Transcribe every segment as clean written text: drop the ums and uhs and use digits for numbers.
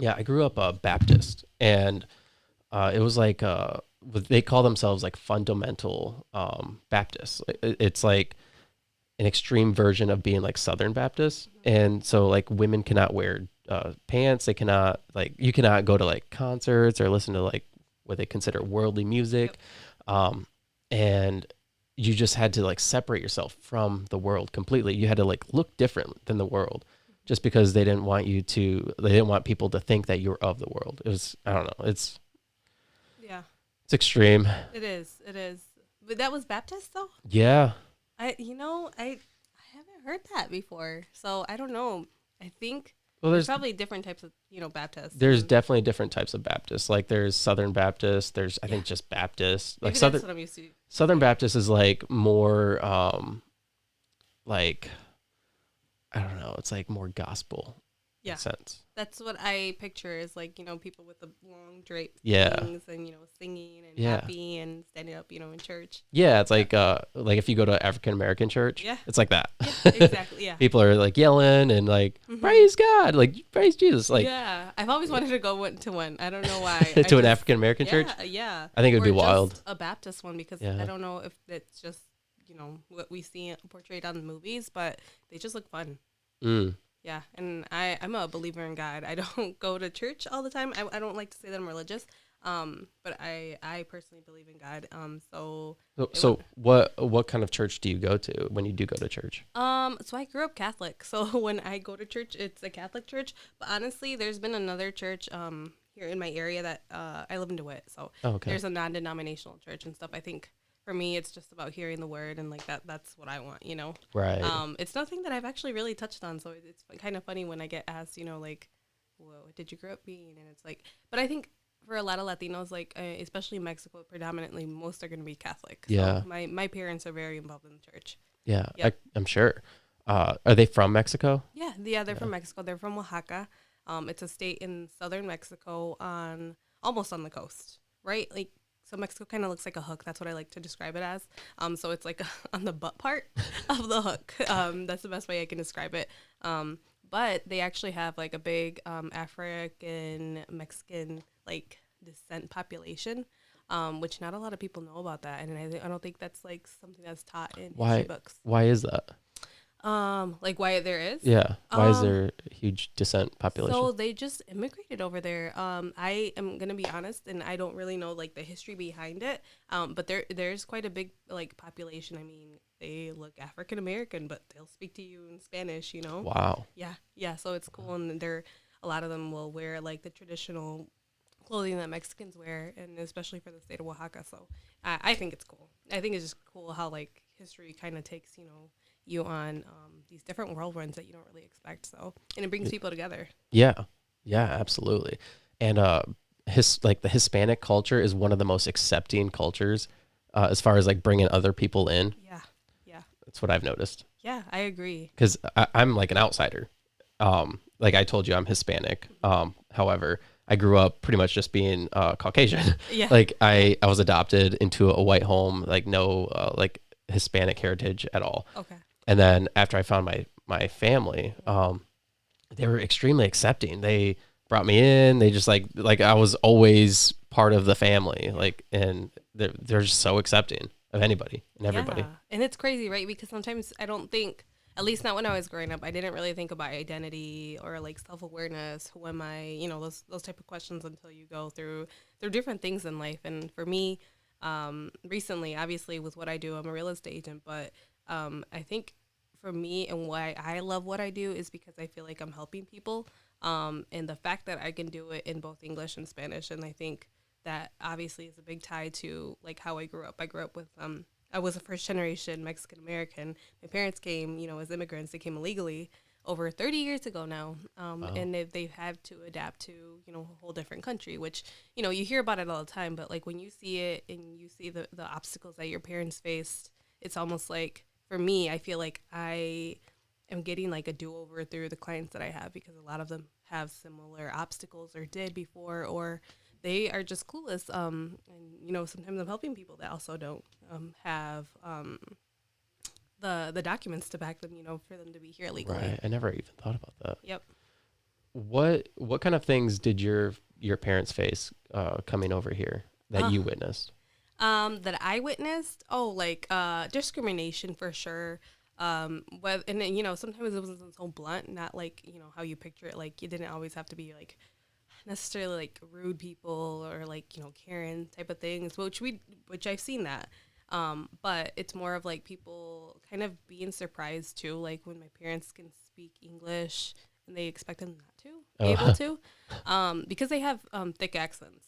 Yeah, I grew up Baptist, and it was like they call themselves like fundamental Baptists. It's like an extreme version of being like Southern Baptist, and so like women cannot wear pants. They cannot like you cannot go to like concerts or listen to like what they consider worldly Yep. music, um, and you just had to like separate yourself from the world completely. You had to like look different than the world, just because they didn't want people to think that you're of the world. It was I don't know. Yeah, It's extreme. it is. It is. But that was Baptist though. Yeah. I haven't heard that before. So I don't know. I think Well, there's probably different types of Baptists there's and definitely different types of Baptists. Like there's Southern Baptist. There's I yeah. think just Baptist. Like Maybe that's Southern what I'm used to Southern hearing. Baptist is like more like I don't know. It's like more gospel in Yeah. a sense. That's what I picture is like, people with the long draped Yeah. things and, singing and Yeah. happy and standing up, in church. Yeah, it's Yep. like if you go to African American church, Yeah. it's like that. Yeah. Exactly. Yeah. People are like yelling and like hmm praise God, like praise Jesus, like Yeah. I've always wanted to go to one. I don't know why. I to an just, African American church. yeah. Yeah. I think it would be Or wild. just a Baptist one because I Yeah. don't know if it's just, what we see portrayed on the movies, but they just look fun. Mm. Yeah, and I'm a believer in God. I don't go to church all the time. I don't like to say that I'm religious, but I personally believe in God. So, It would, so what kind of church do you go to when you do go to church? so I grew up Catholic. So when I go to church, it's a Catholic church. But honestly, there's been another church here in my area that I live in DeWitt. So Oh, okay. there's a non-denominational church and stuff. I think for me, it's just about hearing the word and like that. That's what I want. Right. It's nothing that I've actually really touched on, so it's kind of funny when I get asked, like, "Whoa, what did you grow up being?" And it's like, but I think for a lot of Latinos, like especially in Mexico, predominantly most are going to be Catholic. So Yeah. my parents are very involved in the church. Yeah. Yep. I'm sure. Are they from Mexico? Yeah, they're Yeah. from Mexico. They're from Oaxaca. It's a state in southern Mexico on almost on the coast, right? Like so Mexico kind of looks like a hook. That's what I like to describe it as. So it's like on the butt part of the hook. That's the best way I can describe it. But they actually have like a big African Mexican like descent population, which not a lot of people know about that, and I don't think that's like something that's taught in history Why? books. Why is that? Like why there is. Yeah. Why is Um, there a huge descent population? so they just immigrated over there. I am gonna be honest, and I don't really know like the history behind it. But there's quite a big like population. I mean, they look African American, but they'll speak to you in Spanish. Wow. Yeah, yeah. So it's cool, and they're a lot of them will wear like the traditional clothing that Mexicans wear, and especially for the state of Oaxaca. So I think it's cool. I think it's just cool how like history kind of takes you on these different whirlwinds that you don't really expect. So and it brings people together. Yeah. Yeah, absolutely. And like the Hispanic culture is one of the most accepting cultures as far as like bringing other people in. Yeah, yeah, That's what I've noticed. yeah. I agree. Because I'm like an outsider. Like I told you, I'm Hispanic. However, I grew up pretty much just being Caucasian. Yeah. Like I was adopted into a white home, like no like Hispanic heritage at all. Okay. And then after I found my family, they were extremely accepting. They brought me in. They just like I was always part of the family. Yeah. Like and they're just so accepting of anybody and everybody. Yeah. And it's crazy, right? Because sometimes I don't think, at least not when I was growing up, I didn't really think about identity or like self awareness. Who am I? Those type of questions until you go through different things in life. And for me, recently, obviously, with what I do, I'm a real estate agent, but I think for me and why I love what I do is because I feel like I'm helping people. And the fact that I can do it in both English and Spanish, and I think that obviously is a big tie to like how I grew up. I grew up with I was a first generation Mexican American. My parents came, as immigrants. They came illegally over 30 years ago now, Wow. and they've had to adapt to a whole different country. Which you hear about it all the time, but like when you see it and you see the obstacles that your parents faced, it's almost like for me, I feel like I am getting like a do over through the clients that I have because a lot of them have similar obstacles or did before, or they are just clueless. And sometimes I'm helping people that also don't have the documents to back them. For them to be here legally. Right. I never even thought about that. Yep. what kind of things did your parents face coming over here that Uh, you witnessed? that I witnessed, like discrimination for sure. And then, sometimes it wasn't so blunt, not like how you picture it. Like you didn't always have to be like necessarily like rude people or like Karen type of things, which I've seen that. But it's more of like people kind of being surprised too, like when my parents can speak English and they expect them not to be able Oh, to, because they have thick accents.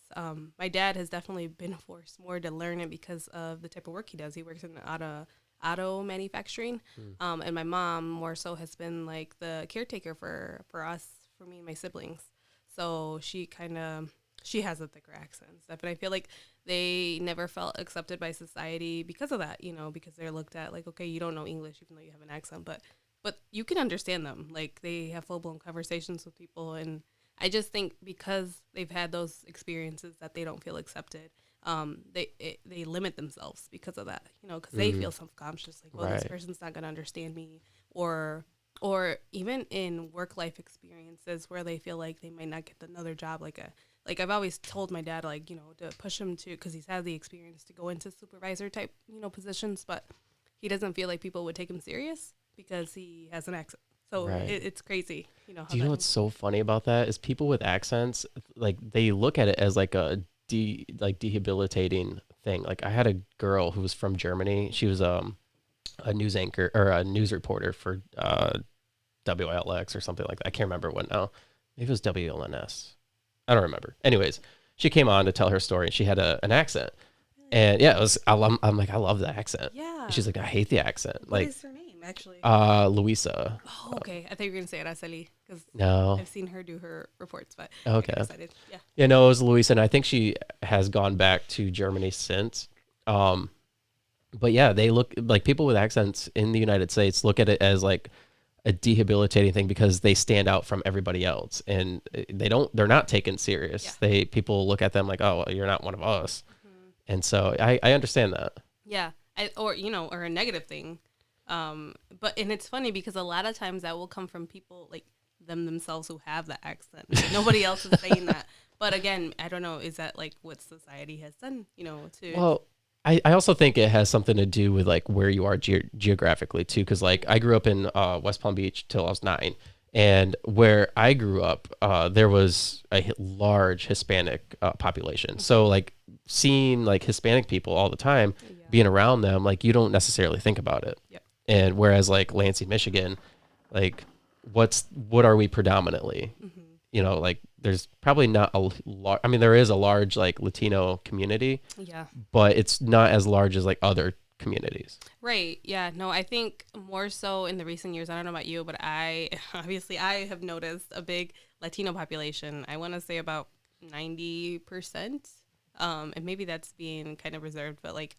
My dad has definitely been forced more to learn it because of the type of work he does. He works in auto manufacturing, and my mom more so has been like the caretaker for us, for me and my siblings. So she has a thicker accent and stuff, and I feel like they never felt accepted by society because of that. Because they're looked at like, okay, you don't know English even though you have an accent, but you can understand them. Like they have full blown conversations with people, and I just think because they've had those experiences that they don't feel accepted. They limit themselves because of that. Because they feel self conscious, like, well, this right. person's not gonna understand me, or even in work life experiences where they feel like they might not get another job, like I've always told my dad, like, to push him to, because he's had the experience to go into supervisor type positions, but he doesn't feel like people would take him serious because he has an accent. So Right. it's crazy, how Do you know that. what's so funny about that is people with accents, like they look at it as like like debilitating thing. Like I had a girl who was from Germany. She was a news anchor or a news reporter for WLX or something like that. I can't remember what now. Maybe it was WLNS. I don't remember. Anyways, she came on to tell her story and she had an accent. And yeah, it was I'm like I love the accent. Yeah. And she's like I hate the accent. What Like is her name, actually? Louisa. Oh, okay. I thought you were gonna say Araceli because No. I've seen her do her reports, but I got Okay. excited. Yeah. Yeah, no, it was Louisa, and I think she has gone back to Germany since. Um, but yeah, they look like people with accents in the United States look at it as like a debilitating thing because they stand out from everybody else, and they're not taken Yeah. serious. People look at them like, oh, well, you're not one of us, Hmm. and so I understand that. Yeah. Or a negative thing. And it's funny because a lot of times that will come from people like themselves who have the accent. Nobody else is saying that. But again, I don't know. Is that like what society has done? To. Well, I also think it has something to do with like where you are geographically too, because like I grew up in West Palm Beach till I was 9, and where I grew up, there was a large Hispanic population. So like seeing like Hispanic people all the time, Yeah. being around them, like you don't necessarily think about it. Yep. And whereas like Lansing, Michigan, like what are we predominantly? Hmm. Like there's probably not a large. I mean, there is a large like Latino community, Yeah. but it's not as large as like other communities. Right. Yeah. No, I think more so in the recent years. I don't know about you, but I obviously I have noticed a big Latino population. I want to say about 90%. And maybe that's being kind of reserved, but like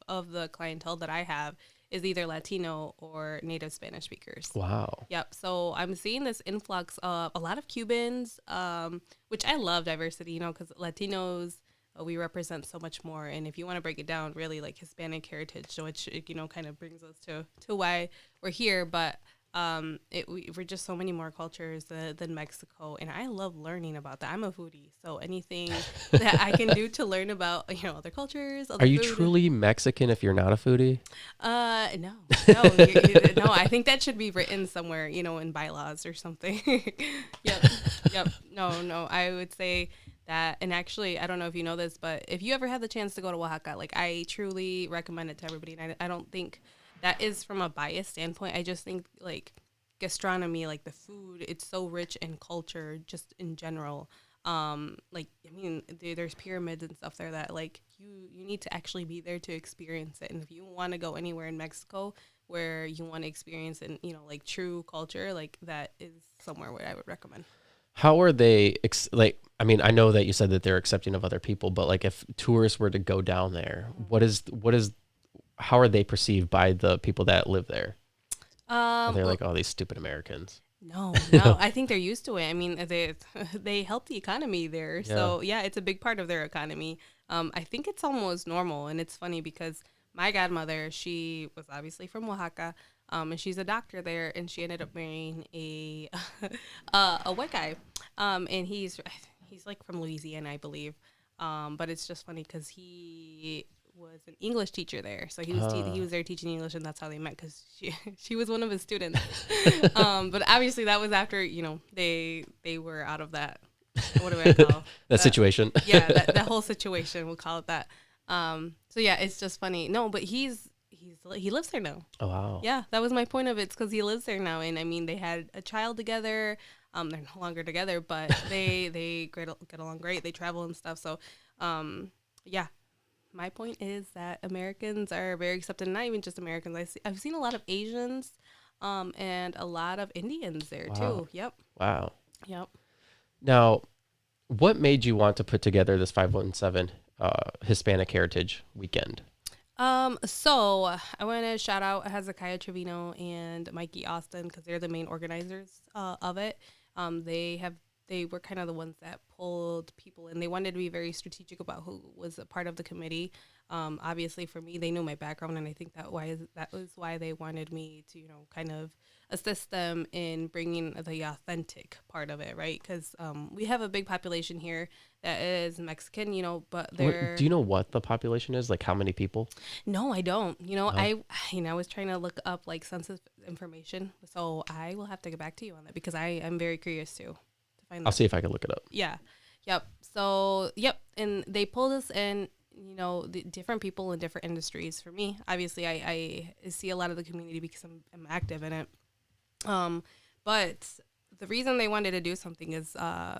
of the clientele that I have is either Latino or native Spanish speakers. Wow. Yep. So I'm seeing this influx of a lot of Cubans, which I love diversity, because Latinos, we represent so much more. And if you want to break it down, really like Hispanic heritage, which, kind of brings us to why we're here. But we're just so many more cultures than Mexico. And I love learning about that. I'm a foodie. So anything that I can do to learn about, other cultures, Are other you food. truly Mexican if you're not a foodie? No, no, no. I think that should be written somewhere, in bylaws or something. Yep, yep. No, no. I would say that, and actually, I don't know if you know this, but if you ever have the chance to go to Oaxaca, like I truly recommend it to everybody. And I don't think that is from a bias standpoint. I just think like gastronomy, like the food, it's so rich in culture, just in general. Like I mean, there's pyramids and stuff there that like you need to actually be there to experience it. And if you want to go anywhere in Mexico where you want to experience and like true culture, like that is somewhere where I would recommend. How are they like I mean, I know that you said that they're accepting of other people, but like if tourists were to go down there, what is how are they perceived by the people that live there? Are they Well, like, oh, these stupid Americans? no, no. I think they're used to it. I mean, they help the economy there, Yeah. so yeah, it's a big part of their economy. I think it's almost normal, and it's funny because my godmother, she was obviously from Oaxaca, And she's a doctor there, and she ended up marrying a a white guy, and he's like from Louisiana, I believe. But it's just funny because he was an English teacher there, so he was there teaching English, and that's how they met because she was one of his students. But obviously that was after they were out of that. What do I call that situation? Yeah, that whole situation. We'll call it that. So yeah, it's just funny. No, but he lives there now. Oh wow. Yeah, that was my point of it. It's because he lives there now, and I mean they had a child together. They're no longer together, but they get along great. They travel and stuff. So, yeah. My point is that Americans are very accepted, not even just Americans. I've seen a lot of Asians, and a lot of Indians there too. Yep. Wow. Yep. Now, what made you want to put together this 517 Hispanic Heritage Weekend? So I want to shout out Hezekiah Trevino and Mikey Austin because they're the main organizers of it. They were kind of the ones that pulled people in. They wanted to be very strategic about who was a part of the committee. Obviously for me, they knew my background, and I think that was why they wanted me to, kind of assist them in bringing the authentic part of it, right? Because we have a big population here that is Mexican, but they're... Do you know what the population is? Like how many people? No, I don't. I was trying to look up like census information, so I will have to get back to you on that because I am very curious too. I'll see if I can look it up. Yeah. Yep. So, yep. And they pulled us in, the different people in different industries. For me, obviously, I see a lot of the community because I'm active in it. But the reason they wanted to do something is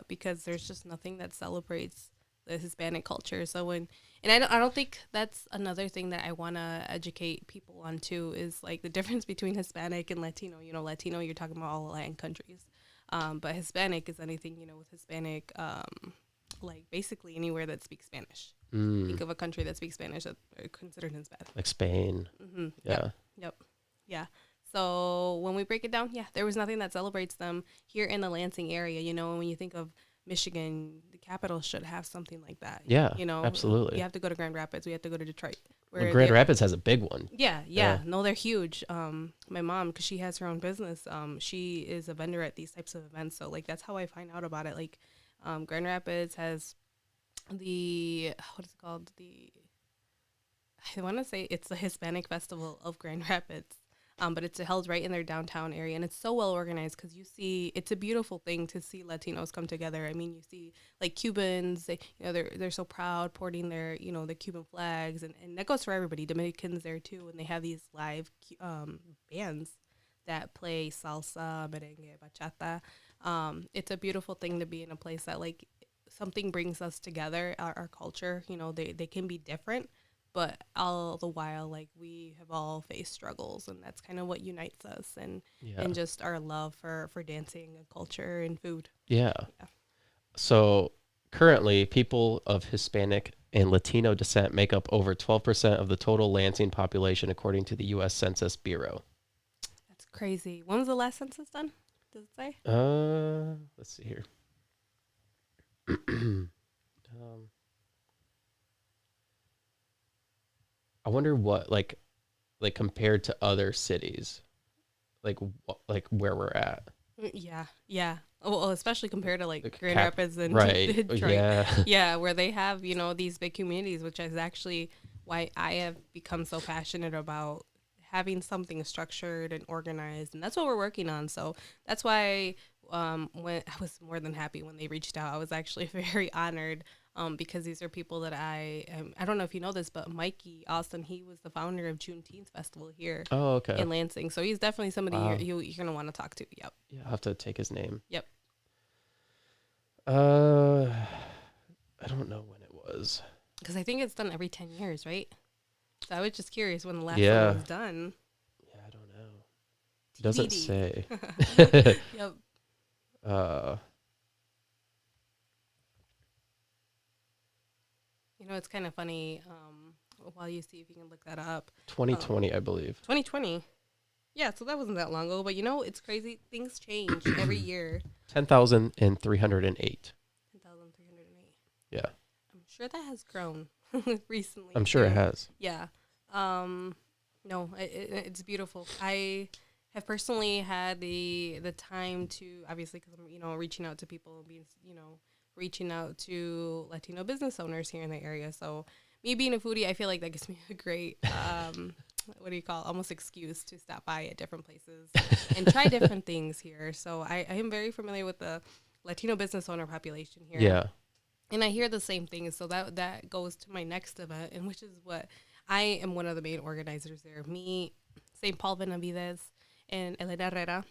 because there's just nothing that celebrates the Hispanic culture. So I don't think that's another thing that I want to educate people on too, is like the difference between Hispanic and Latino. Latino, you're talking about all Latin countries. But Hispanic is anything, with Hispanic, like basically anywhere that speaks Spanish. Think of a country that speaks Spanish that are considered Hispanic. Like Spain. Mm-hmm. Yeah. Yep. Yeah. So when we break it down, there was nothing that celebrates them here in the Lansing area. And when you think of Michigan, the capital should have something like that. Yeah, absolutely. You have to go to Grand Rapids. We have to go to Detroit. Grand Rapids has a big one. Yeah. No, they're huge. My mom, because she has her own business, she is a vendor at these types of events. So, like, that's how I find out about it. Like, Grand Rapids has what is it called? I want to say it's the Hispanic Festival of Grand Rapids. But it's held right in their downtown area, and it's so well organized because it's a beautiful thing to see Latinos come together. I mean, you see like Cubans, they're so proud porting their, the Cuban flags, and that goes for everybody. Dominicans there too, and they have these live bands that play salsa, merengue, bachata. It's a beautiful thing to be in a place that like something brings us together, our culture. They can be different, but all the while, like, we have all faced struggles, and that's kind of what unites us, and just our love for dancing and culture and food. Yeah. So currently, people of Hispanic and Latino descent make up over 12% of the total Lansing population, according to the U.S. Census Bureau. That's crazy. When was the last census done? Does it say? Let's see here. I wonder what like compared to other cities, like where we're at. Yeah. Well, especially compared to like Grand Rapids and right. Detroit. Yeah, where they have these big communities, which is actually why I have become so passionate about having something structured and organized, and that's what we're working on. So that's why when I was more than happy when they reached out. I was actually very honored. Because these are people that I don't know if you know this, but Mikey Austin, he was the founder of Juneteenth Festival here in Lansing. So he's definitely somebody you're going to want to talk to. Yep. Yeah, I'll have to take his name. Yep. I don't know when it was. Because I think it's done every 10 years, right? So I was just curious when the last one was done. Yeah, I don't know. It doesn't say. Yep. It's kind of funny. While you see if you can look that up. 2020, I believe. 2020. Yeah, so that wasn't that long ago. But it's crazy. Things change every year. 10,308. 10,308. Yeah. I'm sure that has grown recently. I'm sure it has. Yeah. No, it's beautiful. I have personally had the time to, obviously, because I'm, reaching out to people and being, reaching out to Latino business owners here in the area. So me being a foodie, I feel like that gives me a great, what do you call it, almost excuse to stop by at different places and try different things here. So I am very familiar with the Latino business owner population here. Yeah. And I hear the same things. So that goes to my next event, and which is what I am one of the main organizers there. Me, St. Paul Benavides, and Elena Herrera.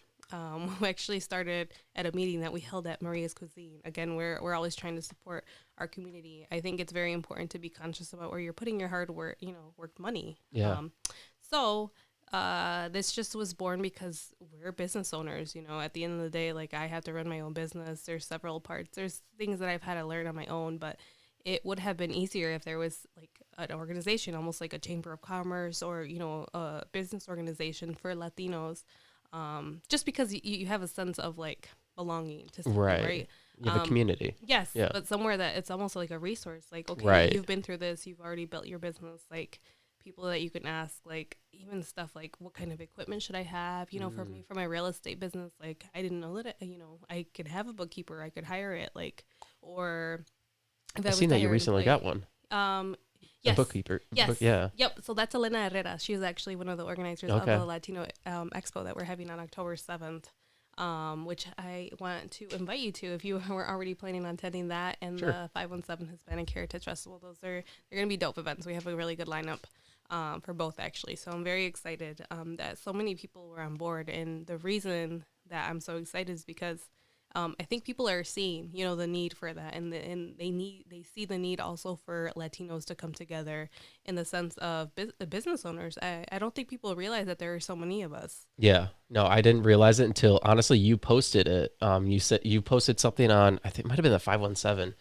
We actually started at a meeting that we held at Maria's Cuisine. Again, we're always trying to support our community. I think it's very important to be conscious about where you're putting your hard work, worked money. Yeah. So this just was born because we're business owners. At the end of the day, like, I have to run my own business. There's several parts. There's things that I've had to learn on my own, but it would have been easier if there was like an organization, almost like a chamber of commerce or, a business organization for Latinos. Just because you have a sense of like belonging to something, right? You have a community. Yes. Yeah. But somewhere that it's almost like a resource. Like, okay, Right. you've been through this, you've already built your business, like people that you can ask, like even stuff like what kind of equipment should I have? For me, for my real estate business, like I didn't know that, I could have a bookkeeper, I could hire it, like, or if I've seen that you recently got one. Yes. A bookkeeper. Yes. Yeah. Yep. So that's Elena Herrera. She was actually one of the organizers of the Latino Expo that we're having on October 7th, which I want to invite you to if you were already planning on attending that, and the 517 Hispanic Heritage Festival. They're going to be dope events. We have a really good lineup for both, actually. So I'm very excited that so many people were on board. And the reason that I'm so excited is because I think people are seeing, the need for that, and they see the need also for Latinos to come together in the sense of the business owners. I don't think people realize that there are so many of us. Yeah, no, I didn't realize it until honestly you posted it. You said you posted something on, I think it might have been the 517, and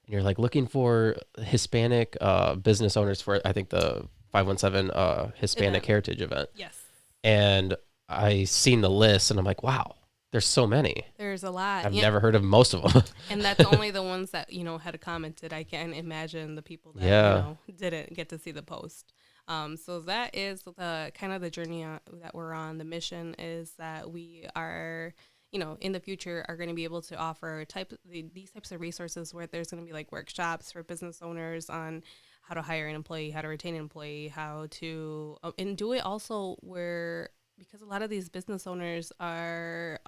you're like looking for Hispanic business owners for, I think, the 517 Hispanic Heritage event. Yes. And I seen the list and I'm like, wow, there's so many. There's a lot. I've never heard of most of them. And that's only the ones that, had commented. I can't imagine the people that, didn't get to see the post. So that is the kind of the journey that we're on. The mission is that we are, in the future are going to be able to offer these types of resources where there's going to be like workshops for business owners on how to hire an employee, how to retain an employee, how to, and do it also where, because a lot of these business owners are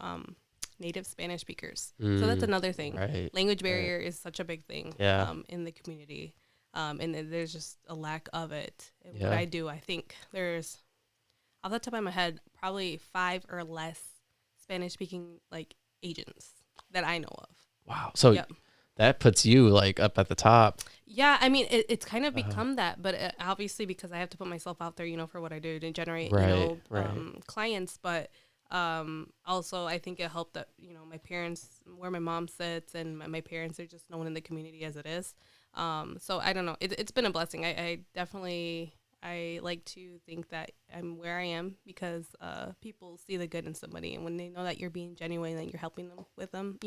native Spanish speakers. So that's another thing. Right. Language barrier is such a big thing in the community. And there's just a lack of it. And what I do, I think there's, off the top of my head, probably 5 or less Spanish-speaking like agents that I know of. Wow. So that puts you like up at the top. Yeah, I mean, it's kind of become that, but obviously because I have to put myself out there, for what I do to generate, clients. But also, I think it helped that, my parents, where my mom sits, and my parents are just known in the community as it is. So I don't know. It's been a blessing. I definitely, I like to think that I'm where I am because people see the good in somebody. And when they know that you're being genuine and you're helping them with them,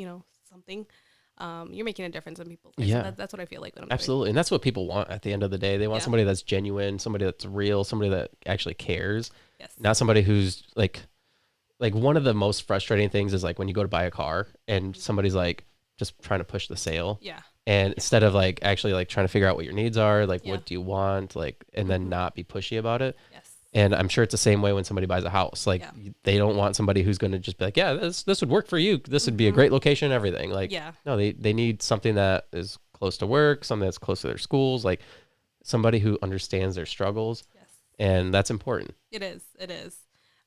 something, you're making a difference in people's lives. Yeah. So that's what I feel like when I'm Absolutely. And that's what people want at the end of the day. They want somebody that's genuine, somebody that's real, somebody that actually cares. Yes. Not somebody who's like one of the most frustrating things is like when you go to buy a car and somebody's like just trying to push the sale. Yeah. And instead of like actually like trying to figure out what your needs are, like what do you want, like, and then not be pushy about it. Yes. And I'm sure it's the same way when somebody buys a house. Like they don't want somebody who's going to just be like, yeah, this would work for you. This would be a great location and everything. Like, no, they need something that is close to work, something that's close to their schools, like somebody who understands their struggles. Yes. And that's important. It is.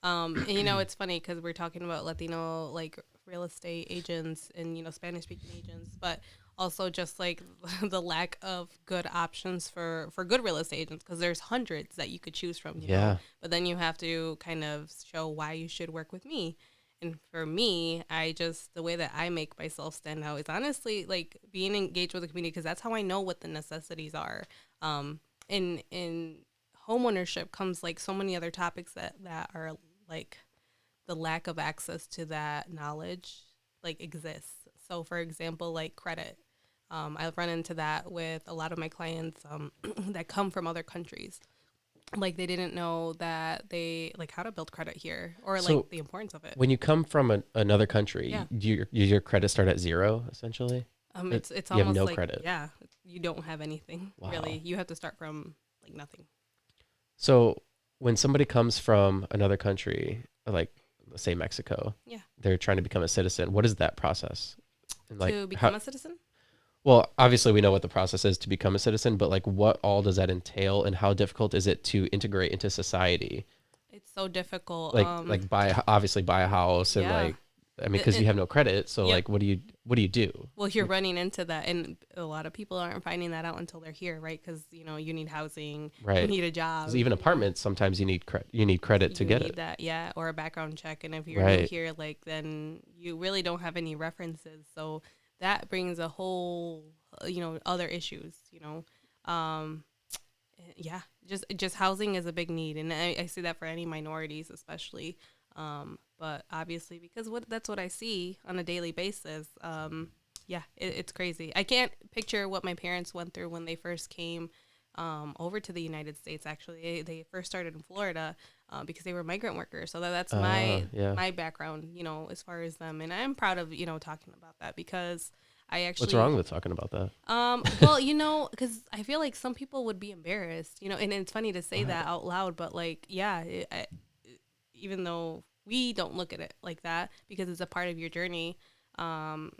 And it's funny because we're talking about Latino, like real estate agents and, Spanish speaking agents, but also just like the lack of good options for good real estate agents, because there's hundreds that you could choose from. You know? But then you have to kind of show why you should work with me. And for me, the way that I make myself stand out is honestly like being engaged with the community, because that's how I know what the necessities are. In homeownership comes like so many other topics that are like the lack of access to that knowledge like exists. So for example, like credit. I've run into that with a lot of my clients that come from other countries. Like they didn't know that they like how to build credit here or So like the importance of it. when you come from another country, Yeah. your credit start at zero essentially? It's You have almost no like, credit. yeah, you don't have anything really. Wow. You have to start from like nothing. So when somebody comes from another country, like let's say Mexico, Yeah. they're trying to become a citizen. What is that process? And like To how, become a citizen? well, obviously we know what the process is to become a citizen, but like what all does that entail and how difficult is it to integrate into society? It's so difficult. Like buy obviously buy a house and Yeah. like I mean because you have no credit, so Yep. like what do you do? Well, you're running into that, and a lot of people aren't finding that out until they're here, right? Because you need housing, you Right. need a job, Because even apartments sometimes you need credit to you get need it. that, yeah, or a background check. And if you're new Right. here, like then you really don't have any references, so that brings a whole, other issues, Um, yeah, just housing is a big need, and I see that for any minorities, especially. But obviously, because that's what I see on a daily basis. Yeah, it's crazy. I can't picture what my parents went through when they first came over to the United States. Actually, they first started in Florida because they were migrant workers. So that's my Yeah. my background, as far as them, and I'm proud of talking about that because I What's actually wrong with talking about that? well, because I feel like some people would be embarrassed, and it's funny to say What? that out loud, but like, yeah, even though we don't look at it like that because it's a part of your journey, um,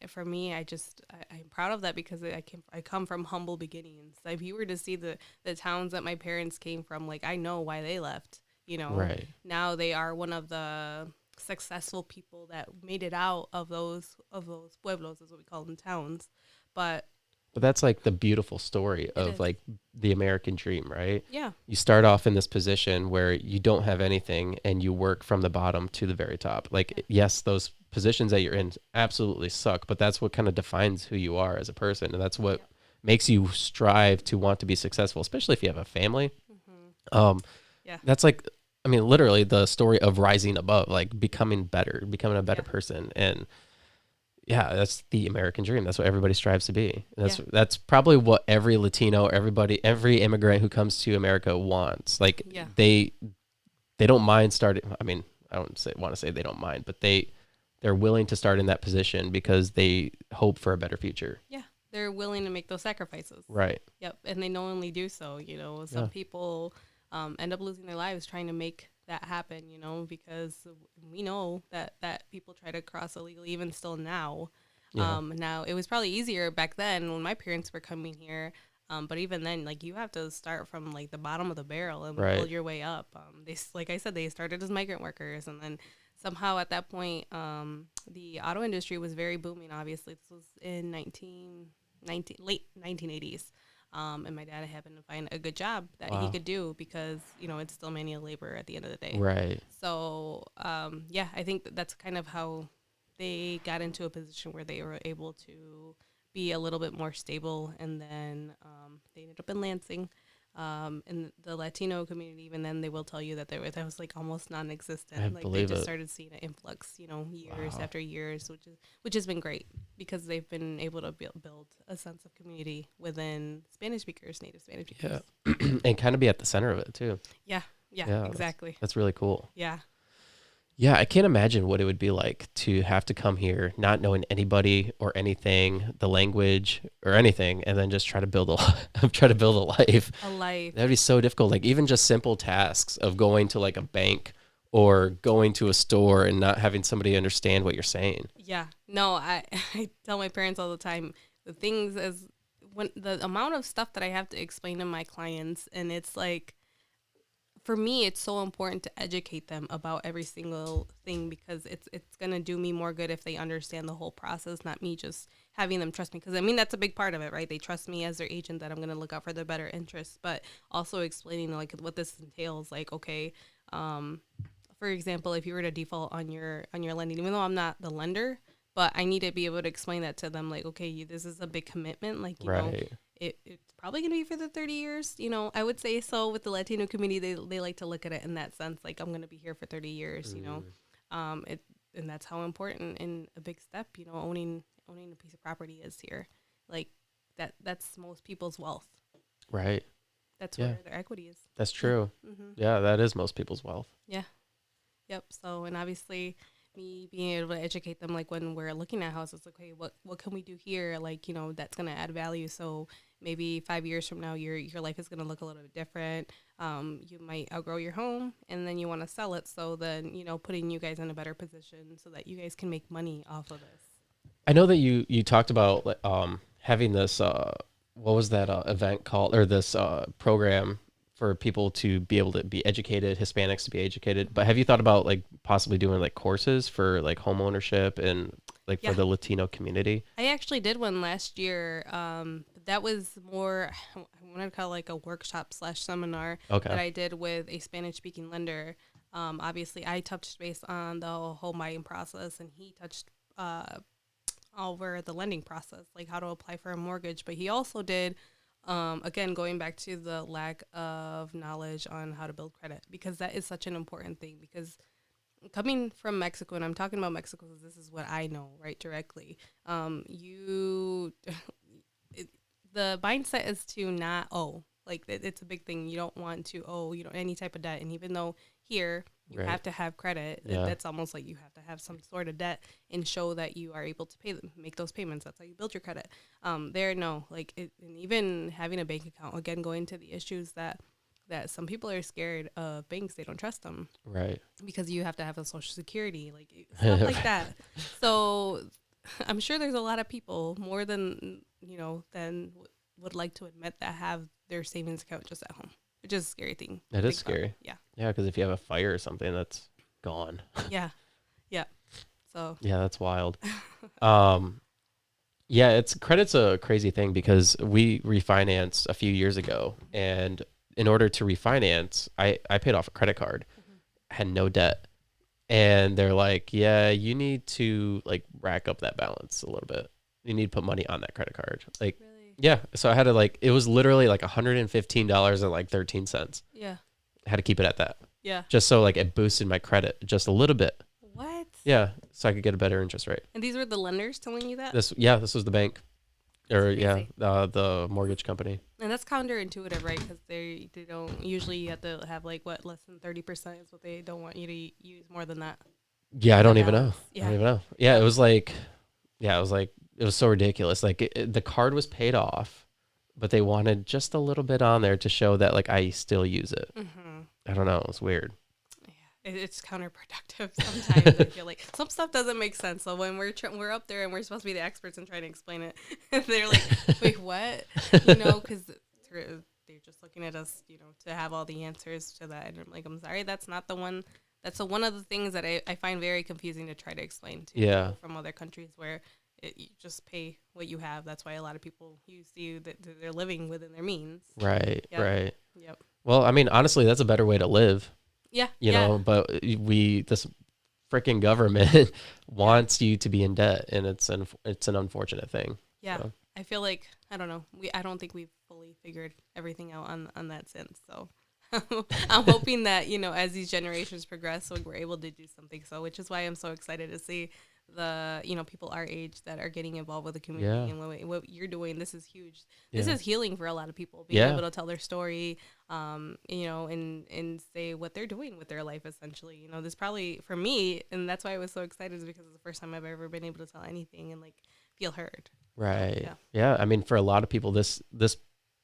for me, I'm proud of that because I come from humble beginnings. If you were to see the towns that my parents came from, like I know why they left. Right. Now they are one of the successful people that made it out of those pueblos, is what we call them, towns. But But that's like the beautiful story it of is, like the American dream, right? yeah, You start off in this position where you don't have anything and you work from the bottom to the very top. yeah, Like, yes, those positions that you're in absolutely suck, but that's what kind of defines who you are as a person. And that's what yeah, makes you strive to want to be successful, especially if you have a family. hmm, Um, yeah, that's like, I mean, literally the story of rising above, like becoming better, becoming a better yeah, person. And yeah, that's the American dream. That's what everybody strives to be. And yeah, that's probably what every Latino, every immigrant who comes to America wants. Like yeah. they don't mind starting. I mean, I don't want to say they don't mind, but they're willing to start in that position because they hope for a better future. Yeah, they're willing to make those sacrifices. Right. Yep, and they knowingly do so. Yeah. Some people end up losing their lives trying to make that happen. Because we know that people try to cross illegally, even still now. Yeah. Now it was probably easier back then when my parents were coming here. But even then, like you have to start from like the bottom of the barrel and Right. build your way up. Like I said, they started as migrant workers, and then somehow at that point, the auto industry was very booming. Obviously, this was in late 1980s. And my dad happened to find a good job that he Wow. could do because it's still manual labor at the end of the day. Right. So yeah, I think that's kind of how they got into a position where they were able to be a little bit more stable. And then they ended up in Lansing. In the Latino community, even then, they will tell you that that was like almost I non-existent. Like they believe just it. started seeing an influx, years Wow. after years, which has been great because they've been able to build a sense of community within Spanish speakers, native Spanish Yeah. speakers. And kind of be at the center of it too. Yeah, yeah, Yeah. exactly. That's really cool. Yeah, Yeah, I can't imagine what it would be like to have to come here not knowing anybody or anything, the language or anything, and then just try to build try to build a life. a life. That'd be so difficult. Like even just simple tasks of going to like a bank or going to a store and not having somebody understand what you're saying. Yeah, no, I tell my parents all the time the things as when the amount of stuff that I have to explain to my clients, and it's like for me, it's so important to educate them about every single thing because it's gonna do me more good if they understand the whole process, not me just having them trust me. Because I mean that's a big part of it, right? They trust me as their agent that I'm gonna look out for their better interests, but also explaining like what this entails. Like, okay, um, for example, if you were to default on your lending, even though I'm not the lender, but I need to be able to explain that to them. Like, okay, this is a big commitment. Like, Right. it's probably going to be for the 30 years. I would say so with the Latino community, they like to look at it in that sense. Like, I'm going to be here for 30 years, Mm, it, and that's how important and a big step, owning a piece of property is here. Like that's most people's wealth. right. that's Yeah. where their equity is. That's true. Mm-hmm. Yeah, that is most people's wealth. Yeah. Yep. So, and obviously me being able to educate them, like when we're looking at houses, like, okay, what can we do here? Like, you know, that's going to add value. So maybe 5 years from now, your life is going to look a little bit different. You might outgrow your home and then you want to sell it. So then, you know, putting you guys in a better position so that you guys can make money off of this. I know that you talked about having this what was that event called, or this program for people to be able to be educated, Hispanics to be educated. But have you thought about like possibly doing like courses for like home ownership and like for the Latino community? I actually did one last year. That was more, I want to call it like a workshop / seminar that I did with a Spanish speaking lender. Obviously I touched base on the whole buying process, and he touched over the lending process, like how to apply for a mortgage. But he also did, again, going back to the lack of knowledge on how to build credit, because that is such an important thing. Because coming from Mexico, and I'm talking about Mexico because this is what I know, right, directly, the mindset is to not owe. Like, it's a big thing. You don't want to owe, you know, any type of debt. And even though here you have to have credit, that's almost like you have to have some sort of debt and show that you are able to pay them, make those payments. That's how you build your credit. There, no, like, and even having a bank account, again, going to the issues that some people are scared of banks. They don't trust them. Right. Because you have to have a social security, like stuff like that. So I'm sure there's a lot of people, more than, you know, than would like to admit, that have their savings account just at home, which is a scary thing. It is scary. Yeah. Yeah, because if you have a fire or something, that's gone. Yeah. Yeah. So. Yeah, that's wild. Yeah, credit's a crazy thing because we refinanced a few years ago, and in order to refinance, I paid off a credit card, had no debt. And they're like, yeah, you need to like rack up that balance a little bit. You need to put money on that credit card. Like, really? Yeah. So I had to it was literally like $115 and like 13 cents. Yeah. I had to keep it at that. Yeah. Just so like it boosted my credit just a little bit. What? Yeah. So I could get a better interest rate. And these were the lenders telling you that? This was the bank. Or the mortgage company. And that's counterintuitive, right? Because they don't usually, you have to have like less than 30% is what they don't want you to use more than that. Yeah, I don't even know. Yeah. I don't even know. Yeah, it was so ridiculous. Like the card was paid off, but they wanted just a little bit on there to show that like I still use it. Mm-hmm. I don't know. It's weird. It's counterproductive sometimes. I feel like some stuff doesn't make sense. So when we're up there and we're supposed to be the experts and trying to explain it, they're like, "Wait, what?" You know, because they're just looking at us, you know, to have all the answers to that. And I'm like, I'm sorry, that's not the one. That's one of the things that I find very confusing to try to explain to people from other countries where you just pay what you have. That's why a lot of people you see that they're living within their means. Right. Yep. Right. Yep. Well, I mean, honestly, that's a better way to live. Yeah. You know, but this freaking government wants you to be in debt, and it's an unfortunate thing. Yeah. So. I feel like, I don't know. I don't think we've fully figured everything out on that sense. So I'm hoping that, you know, as these generations progress, so we're able to do something. So, which is why I'm so excited to see the, you know, people our age that are getting involved with the community and what you're doing. This is huge. This is healing for a lot of people, being able to tell their story, you know, and say what they're doing with their life, essentially. You know, this probably for me, and that's why I was so excited, is because it's the first time I've ever been able to tell anything and like feel heard. Right. Yeah. I mean, for a lot of people, this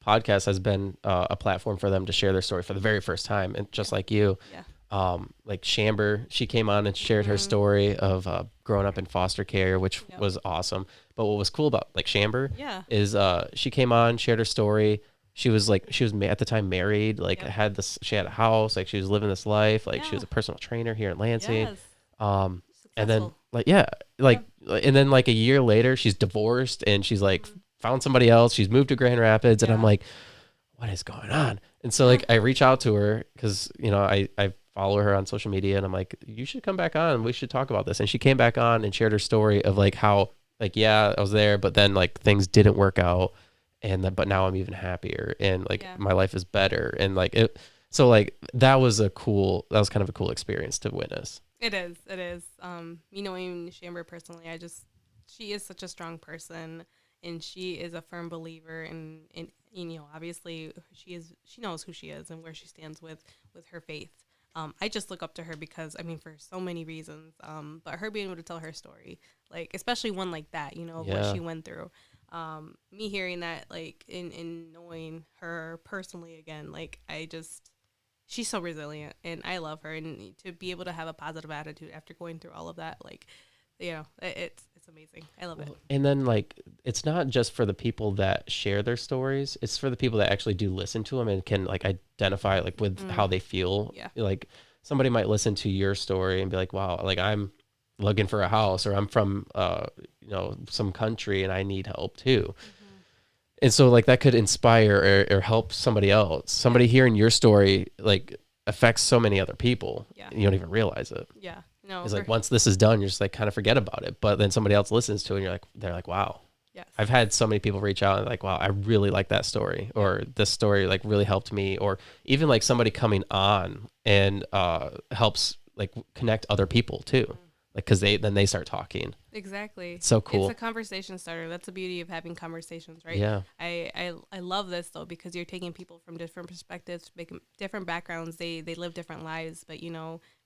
podcast has been a platform for them to share their story for the very first time. And just like you, like Shamber, she came on and shared her story of growing up in foster care, which was awesome. But what was cool about like Shamber is she came on, shared her story. She was at the time married, like she had a house, like she was living this life, like she was a personal trainer here in Lansing. And then and then like a year later, she's divorced and she's like found somebody else. She's moved to Grand Rapids, and I'm like, what is going on? And so like I reach out to her because, you know, I follow her on social media, and I'm like, you should come back on. We should talk about this. And she came back on and shared her story of like how like, I was there, but then like things didn't work out, but now I'm even happier, and like my life is better. And like so like that was kind of a cool experience to witness. It is. Me knowing Shamber personally, she is such a strong person, and she is a firm believer in obviously she knows who she is and where she stands with her faith. I just look up to her because, I mean, for so many reasons, but her being able to tell her story, like, especially one like that, of what she went through, me hearing that, like, in knowing her personally again, like, she's so resilient, and I love her, and to be able to have a positive attitude after going through all of that, like, it's amazing. I love it. And then, like, it's not just for the people that share their stories, it's for the people that actually do listen to them and can, like, identify, like, with how they feel. Yeah. Like, somebody might listen to your story and be like, wow, like, I'm looking for a house, or I'm from some country and I need help too. And so, like, that could inspire or help somebody else. Somebody hearing your story, like, affects so many other people. Yeah. And you don't even realize it. Yeah. No, it's like, once this is done, you're just like, kind of forget about it. But then somebody else listens to it, and they're like, wow. Yes. I've had so many people reach out and like, wow, I really like that story, or this story like really helped me, or even like somebody coming on and helps like connect other people too. Like, cause then they start talking. Exactly. It's so cool. It's a conversation starter. That's the beauty of having conversations, right? Yeah. I love this though, because you're taking people from different perspectives, making different backgrounds. They live different lives, but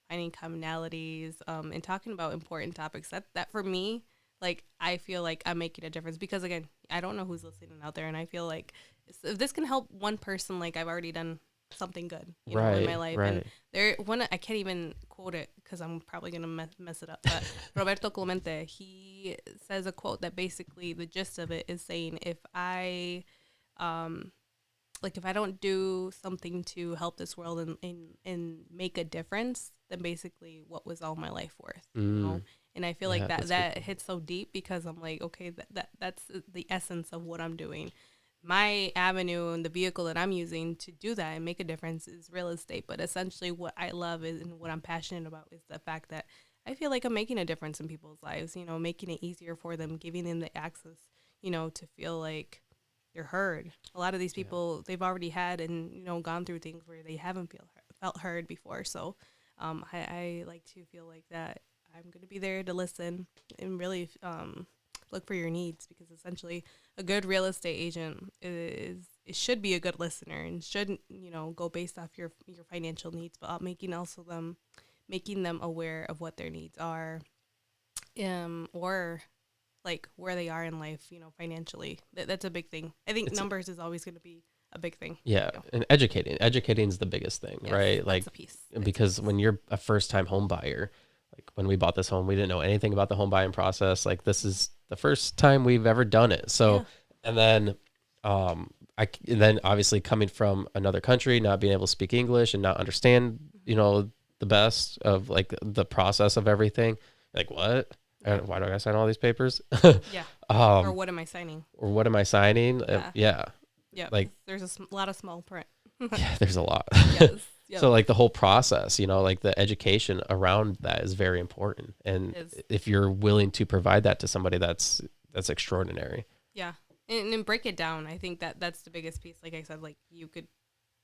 finding commonalities, and talking about important topics. That for me, like, I feel like I'm making a difference, because again, I don't know who's listening out there, and I feel like if this can help one person, like, I've already done something good, in my life. Right. And I can't even quote it because I'm probably gonna mess it up. But Roberto Clemente, he says a quote that basically the gist of it is saying, if I don't do something to help this world and make a difference, then basically what was all my life worth? And I feel like that hits so deep, because I'm like, okay, that's the essence of what I'm doing. My avenue and the vehicle that I'm using to do that and make a difference is real estate. But essentially what I love is, and what I'm passionate about, is the fact that I feel like I'm making a difference in people's lives, making it easier for them, giving them the access, to feel like they're heard. A lot of these people, they've already had and, gone through things where they haven't felt heard before. So I like to feel like that I'm going to be there to listen and really look for your needs, because essentially a good real estate agent should be a good listener, and shouldn't go based off your financial needs, but making them aware of what their needs are, or like where they are in life, financially. That's a big thing. I think numbers is always going to be a big thing. Yeah, and educating is the biggest thing, right? Like, a piece. Because when you're a first time home buyer, like when we bought this home, we didn't know anything about the home buying process. Like, this is the first time we've ever done it. So, and then, and then obviously coming from another country, not being able to speak English and not understand, the best of like the process of everything. Like, what? Why do I gotta sign all these papers? Or what am I signing? Yeah. Like, there's a lot of small print. Yeah, there's a lot. Yes. Yep. So like the whole process, like the education around that is very important. And if you're willing to provide that to somebody, that's extraordinary. Yeah. And break it down. I think that's the biggest piece. Like I said, like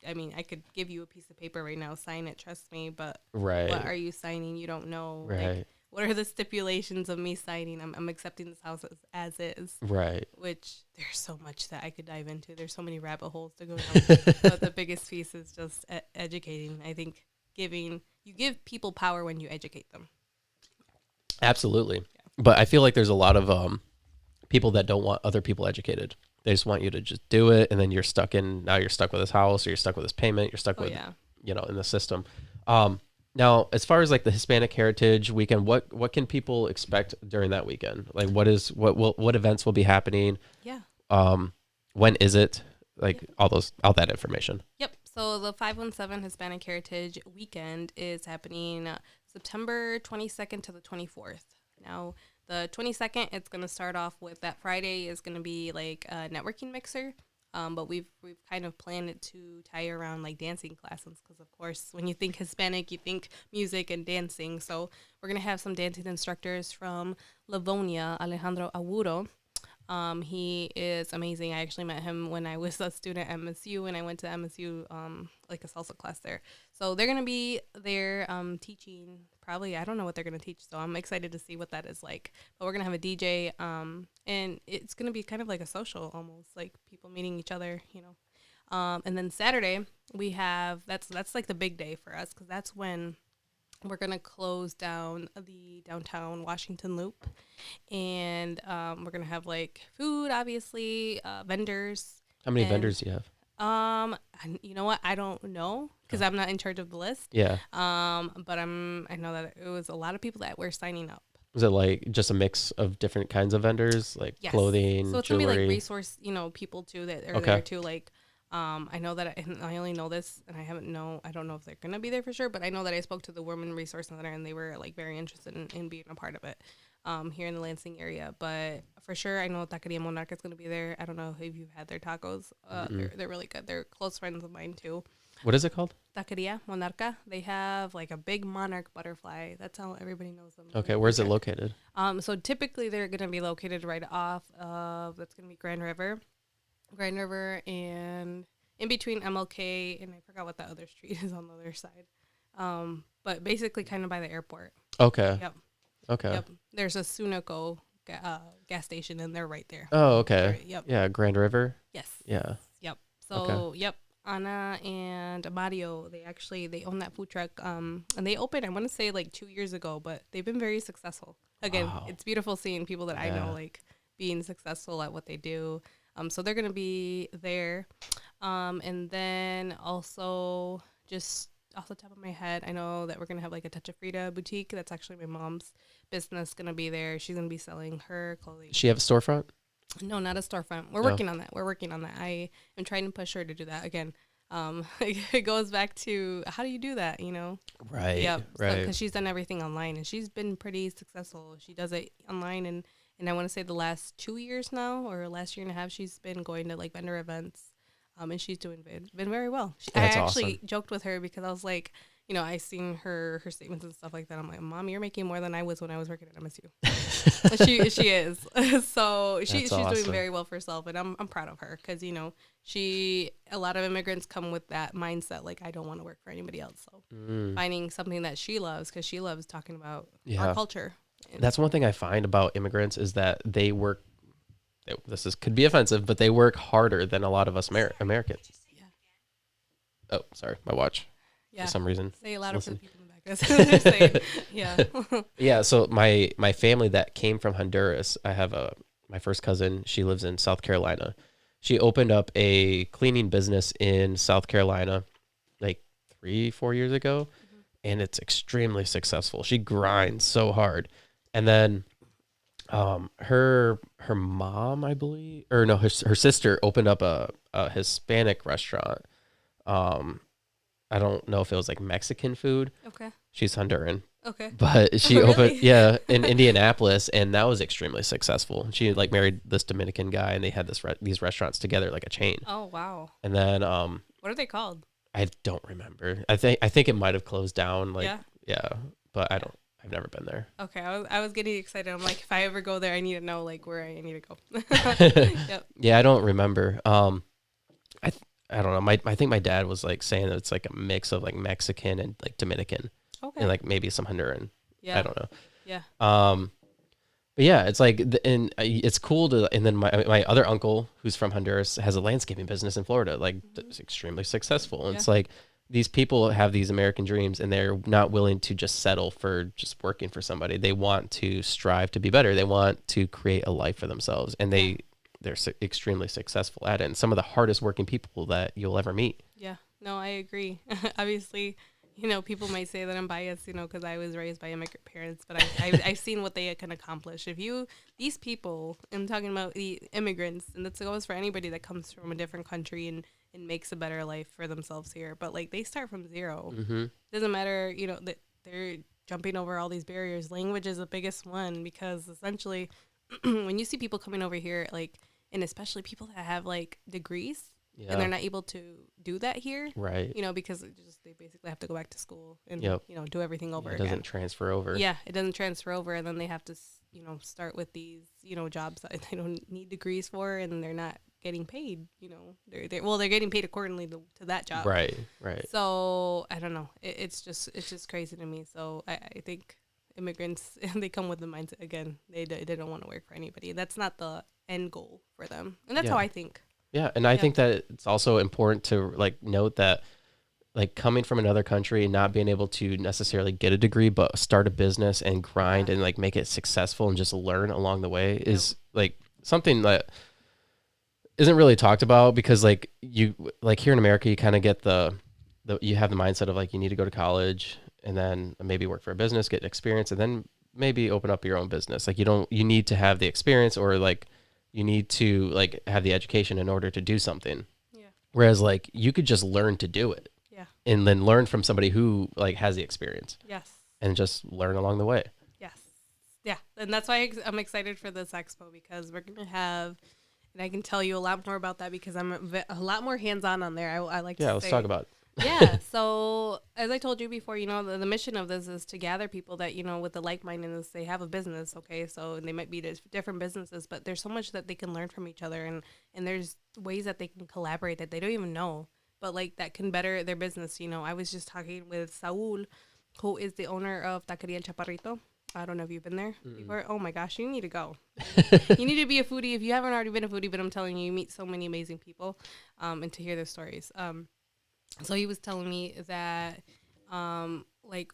I could give you a piece of paper right now, sign it, trust me, but what are you signing? You don't know. Right. Like, what are the stipulations of me signing? I'm accepting this house as is. Right. Which there's so much that I could dive into. There's so many rabbit holes to go down. But the biggest piece is just educating. I think you give people power when you educate them. Absolutely. Yeah. But I feel like there's a lot of people that don't want other people educated. They just want you to just do it, and then you're stuck with this house, or you're stuck with this payment, you're stuck with in the system. Now, as far as like the Hispanic Heritage Weekend, what can people expect during that weekend? Like, what events will be happening? Yeah. When is it? Like, all that information. Yep. So the 517 Hispanic Heritage Weekend is happening September 22nd to the 24th. Now, the 22nd, it's going to start off with that Friday is going to be like a networking mixer. But we've kind of planned it to tie around like dancing classes, because of course when you think Hispanic, you think music and dancing. So we're gonna have some dancing instructors from Livonia, Alejandro Aguro, He is amazing. I actually met him when I was a student at MSU, and I went to MSU, like a salsa class there. So they're gonna be there, teaching. Probably, I don't know what they're gonna teach, so I'm excited to see what that is like. But we're gonna have a DJ, and it's gonna be kind of like a social, almost like people meeting each other, you know. And then Saturday we have that's like the big day for us because that's when we're gonna close down the downtown Washington Loop, and we're gonna have like food, obviously, vendors. How many And, vendors do you have? you know what? I don't know because I'm not in charge of the list. Yeah. But I know that it was a lot of people that were signing up. Is it like just a mix of different kinds of vendors, like Yes. clothing, So it's jewelry? gonna be like resource, people too that are Okay. there too. Like, I know that I only know this, and I don't know if they're gonna be there for sure, but I know that I spoke to the Women Resource Center, and they were like very interested in being a part of it, here in the Lansing area. But for sure, I know Taqueria Monarca is gonna be there. I don't know if you've had their tacos. They're really good. They're close friends of mine too. What is it called? Taqueria Monarca. They have like a big monarch butterfly. That's how everybody knows them. Okay, where's it located? So typically they're gonna be located right off of that's gonna be Grand River, and in between MLK and I forgot what that other street is on the other side. But basically kind of by the airport. Okay. Yep. Okay. Yep. There's a Sunoco gas station and they're right there. Oh, okay. Right, yep. Yeah, Grand River. Yes. Yeah. Yep. So, yep. Ana and Mario, they own that food truck. And they opened, I want to say like 2 years ago, but they've been very successful. Again, Wow. it's beautiful seeing people that I know like being successful at what they do. So they're going to be there. And then also just off the top of my head, I know that we're going to have like a Touch of Frida boutique. That's actually my mom's business going to be there. She's going to be selling her clothing. Does she have a storefront? No, not a storefront. We're working on that. I am trying to push her to do that again. It goes back to how do you do that, Right. Yep. Right. Because she's done everything online and she's been pretty successful. She does it online and I want to say the last 2 years now or last year and a half, she's been going to like vendor events. And she's doing been very well. I actually joked with her because I was like, I seen her statements and stuff like that. I'm like, Mom, you're making more than I was when I was working at MSU. she is. So she's doing very well for herself, and I'm proud of her because a lot of immigrants come with that mindset like I don't want to work for anybody else. So finding something that she loves because she loves talking about our culture. That's one thing I find about immigrants is that they work. Could be offensive, but they work harder than a lot of us Americans. Yeah. Oh, sorry, my watch. Yeah. For some reason. Say it louder for the people in the back. That's what they're saying. Yeah. Yeah. So my family that came from Honduras, I have my first cousin. She lives in South Carolina. She opened up a cleaning business in South Carolina, like 3-4 years ago, and it's extremely successful. She grinds so hard, and then her mom, I believe, or no, her sister opened up a Hispanic restaurant. I don't know if it was like Mexican food. Okay. She's Honduran. Okay. But she Really? opened, in Indianapolis, and that was extremely successful. She like married this Dominican guy, and they had these restaurants together like a chain. Oh wow. And then what are they called? I don't remember. I think it might have closed down. Like yeah, but I've never been there. Okay, I was getting excited. I'm like, if I ever go there, I need to know like where I need to go. Yep. Yeah, I don't remember. I don't know. I think my dad was like saying that it's like a mix of like Mexican and like Dominican, and like maybe some Honduran. Yeah. I don't know. Yeah. But yeah, it's like, and it's cool to. And then my other uncle, who's from Honduras, has a landscaping business in Florida. Like, it's extremely successful. And it's like these people have these American dreams, and they're not willing to just settle for just working for somebody. They want to strive to be better. They want to create a life for themselves, and they're extremely successful at it. And some of the hardest working people that you'll ever meet. Yeah. No, I agree. Obviously, people might say that I'm biased, because I was raised by immigrant parents, but I've seen what they can accomplish. These people, I'm talking about the immigrants, and that goes for anybody that comes from a different country and makes a better life for themselves here. But like they start from zero. Mm-hmm. Doesn't matter, that they're jumping over all these barriers. Language is the biggest one because essentially when you see people coming over here, like, and especially people that have like degrees, and they're not able to do that here. Right. You know, because they basically have to go back to school and, Yep. you know, do everything over It again. doesn't transfer over. Yeah, it doesn't transfer over, and then they have to, you know, start with these, you know, jobs that they don't need degrees for, and they're not getting paid. You know, they're getting paid accordingly to that job. Right. Right. So I don't know. It's just crazy to me. So I think immigrants, they come with the mindset again. They don't want to work for anybody. That's not the end goal for them, and that's how I think. Yeah, and I think that it's also important to like note that like coming from another country and not being able to necessarily get a degree, but start a business and grind and like make it successful and just learn along the way is like something that isn't really talked about, because like you like here in America, you kind of get the you have the mindset of like you need to go to college and then maybe work for a business, get experience, and then maybe open up your own business. Like you need to have the experience, or like you need to like have the education in order to do something. Yeah. Whereas like you could just learn to do it. Yeah. And then learn from somebody who like has the experience. Yes. And just learn along the way. Yes. Yeah. And that's why I'm excited for this expo, because we're going to have, and I can tell you a lot more about that because I'm a lot more hands-on on there. I like to say. Yeah, let's talk about it. Yeah. So as I told you before, you know, the mission of this is to gather people that, you know, with the like-mindedness, they have a business. Okay. So they might be different businesses, but there's so much that they can learn from each other. And there's ways that they can collaborate that they don't even know, but like that can better their business. You know, I was just talking with Saul, who is the owner of Taqueria El Chaparrito. I don't know if you've been there before. Oh my gosh, you need to go. You need to be a foodie if you haven't already been a foodie, but I'm telling you, you meet so many amazing people, and to hear their stories. So he was telling me that, like,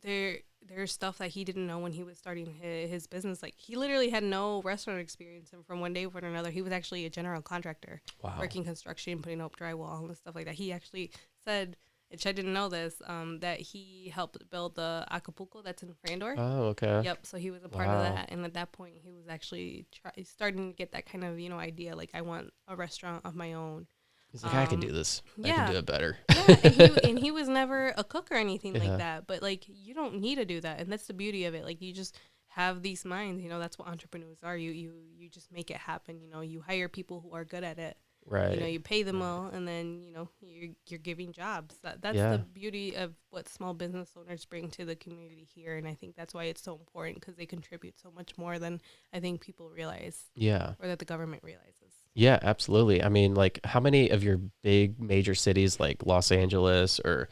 there's stuff that he didn't know when he was starting his business. Like, he literally had no restaurant experience, and from one day to another, he was actually a general contractor, working construction, putting up drywall and stuff like that. He actually said, which I didn't know this, that he helped build the Acapulco that's in Frandor. Oh, okay. Yep. So he was a part of that, and at that point, he was actually starting to get that kind of, you know, idea. Like, I want a restaurant of my own. He's like, I can do this. I can do it better. Yeah, and he was never a cook or anything like that. But like, you don't need to do that, and that's the beauty of it. Like, you just have these minds. You know, that's what entrepreneurs are. You just make it happen. You know, you hire people who are good at it. Right. You know, you pay them well, and then, you know, you're giving jobs. That's the beauty of what small business owners bring to the community here, and I think that's why it's so important, because they contribute so much more than I think people realize. Yeah. Or that the government realizes. Yeah, absolutely. I mean, like, how many of your big major cities like Los Angeles or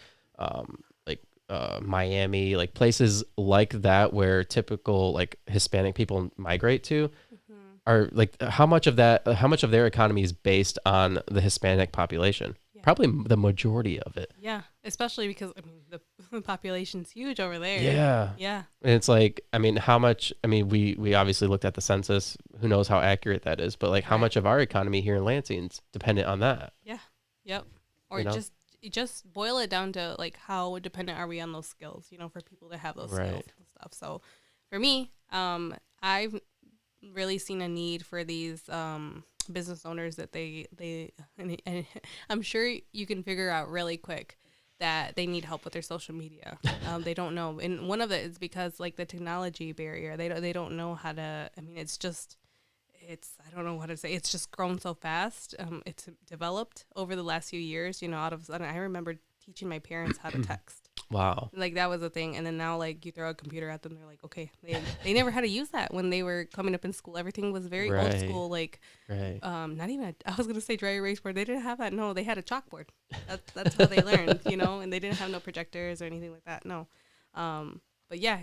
Miami, like places like that where typical like Hispanic people migrate to, are like how much of their economy is based on the Hispanic population? Yeah. Probably the majority of it. Yeah, especially because I mean the population's huge over there. Yeah. Yeah. And it's like, I mean, how much, I mean, we obviously looked at the census, who knows how accurate that is, but like how much of our economy here in Lansing's dependent on that? Yeah. Yep. Or just boil it down to like how dependent are we on those skills, you know, for people to have those skills and stuff. So for me, I've really seen a need for these business owners that they and I'm sure you can figure out really quick that they need help with their social media. They don't know, and one of it is because like the technology barrier. They don't know how to. I mean, it's I don't know what to say. It's just grown so fast. It's developed over the last few years. You know, out of sudden, I remember teaching my parents how to text. Wow. Like that was a thing. And then now like you throw a computer at them, they're like, okay. They never had to use that when they were coming up in school. Everything was very old school, like not even I was gonna say dry erase board. They didn't have that. No, they had a chalkboard. That's how they learned, you know, and they didn't have no projectors or anything like that. No. But yeah,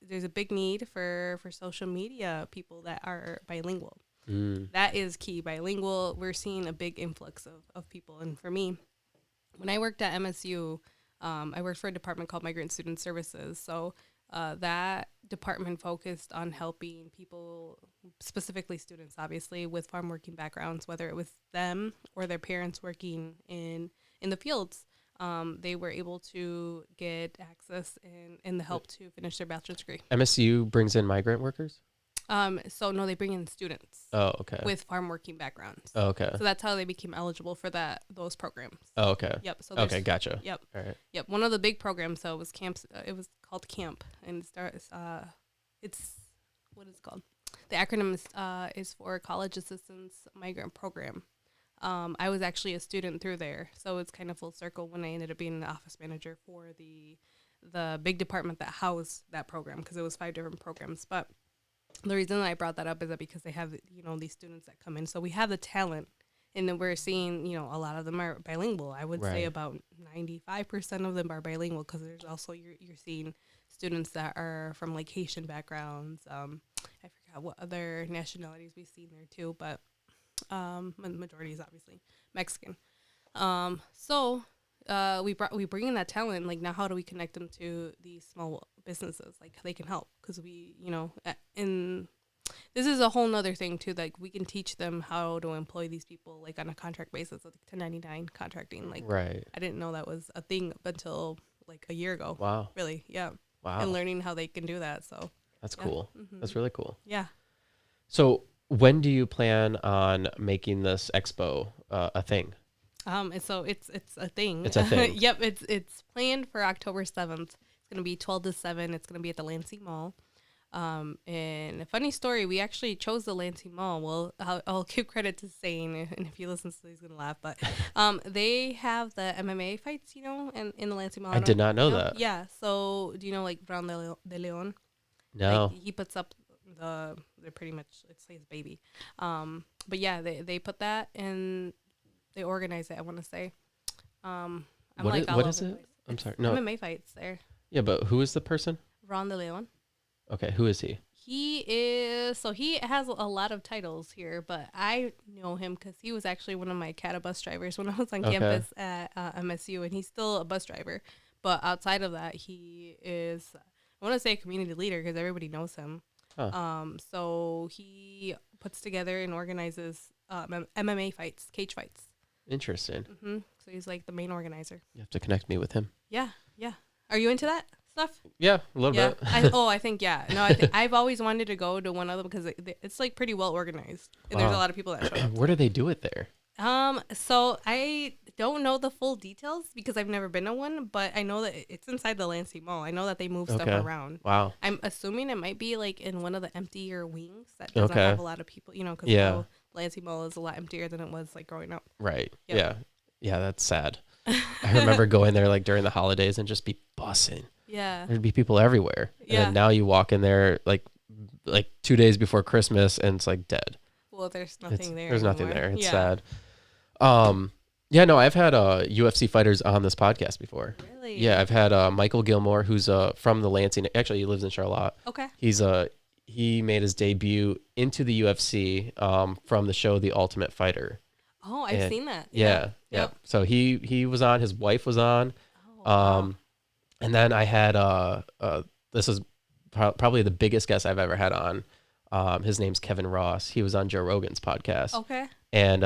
there's a big need for social media people that are bilingual. That is key. Bilingual. We're seeing a big influx of people. And for me, when I worked at MSU, I worked for a department called Migrant Student Services. So that department focused on helping people, specifically students, obviously, with farm working backgrounds, whether it was them or their parents working in the fields. They were able to get access and the help to finish their bachelor's degree. MSU brings in migrant workers? So no, they bring in students. Oh, okay. With farm working backgrounds. Oh, okay. So that's how they became eligible for those programs. Oh, okay. Yep. So okay, gotcha. Yep. All right. Yep. One of the big programs though was camps. It was called CAMP, and it starts. It's what is it called? The acronym is for College Assistance Migrant Program. I was actually a student through there. So it's kind of full circle when I ended up being the office manager for the big department that housed that program, because it was 5 different programs. But the reason that I brought that up is that because they have, these students that come in. So we have the talent, and then we're seeing, a lot of them are bilingual. I would say Right. about 95% of them are bilingual, because there's also, you're seeing students that are from like Haitian backgrounds. I forgot what other nationalities we've seen there too, but majority is obviously Mexican. We bring in that talent. Like, now, how do we connect them to these small businesses? Like, they can help, because we, in this is a whole nother thing too. Like, we can teach them how to employ these people, like, on a contract basis, like 1099 contracting. Like, Right. I didn't know that was a thing up until like a year ago. Wow. Really, yeah. Wow. And learning how they can do that. So That's yeah. cool. Mm-hmm. That's really cool. Yeah. So when do you plan on making this expo a thing? And so it's a thing. It's a thing. Yep. It's planned for October 7th. It's gonna be 12 to 7. It's gonna be at the Lansing Mall. And a funny story, we actually chose the Lansing Mall. Well, I'll give credit to Zane, and if he listens to this, he's gonna laugh. But they have the MMA fights, in the Lansing Mall. I did not know that. Yeah. So do you know, like, Brown de Leon? No. Like, he puts up they're pretty much, it's his baby. But yeah, they put that, and they organize it, I want to say. I'm What like is, all what over is the it? place. I'm It's sorry. No. MMA fights there. Yeah, but who is the person? Ron de Leon. Okay, who is he? He has a lot of titles here, but I know him because he was actually one of my CATA bus drivers when I was on campus at MSU, and he's still a bus driver. But outside of that, he is, I want to say, a community leader, because everybody knows him. Huh. So he puts together and organizes MMA fights, cage fights. Interesting. Mm-hmm. So he's like the main organizer. You have to connect me with him. Yeah. Are you into that stuff? Yeah, a little bit. I think, yeah. No, I've always wanted to go to one of them, because it's like pretty well organized, and there's a lot of people that show up. Where do they do it there? So I don't know the full details, because I've never been to one, but I know that it's inside the Lansing Mall. I know that they move stuff around. Wow. I'm assuming it might be like in one of the emptier wings that doesn't have a lot of people, because Lansing Mall is a lot emptier than it was like growing up. Right. Yep. Yeah. Yeah, that's sad. I remember going there like during the holidays and just be bussing. Yeah. There'd be people everywhere. Yeah. And then now you walk in there like 2 days before Christmas and it's like dead. Well, there's nothing there. There's nothing anymore. there. It's sad. Yeah, no, I've had UFC fighters on this podcast before. Really? Yeah, I've had Michael Gilmore, who's from the Lansing. Actually, he lives in Charlotte. Okay. He made his debut into the UFC from the show The Ultimate Fighter. Oh, I've seen that. Yeah. So he was on. His wife was on. Oh, wow. And then I had this is probably the biggest guest I've ever had on. His name's Kevin Ross. He was on Joe Rogan's podcast. Okay. And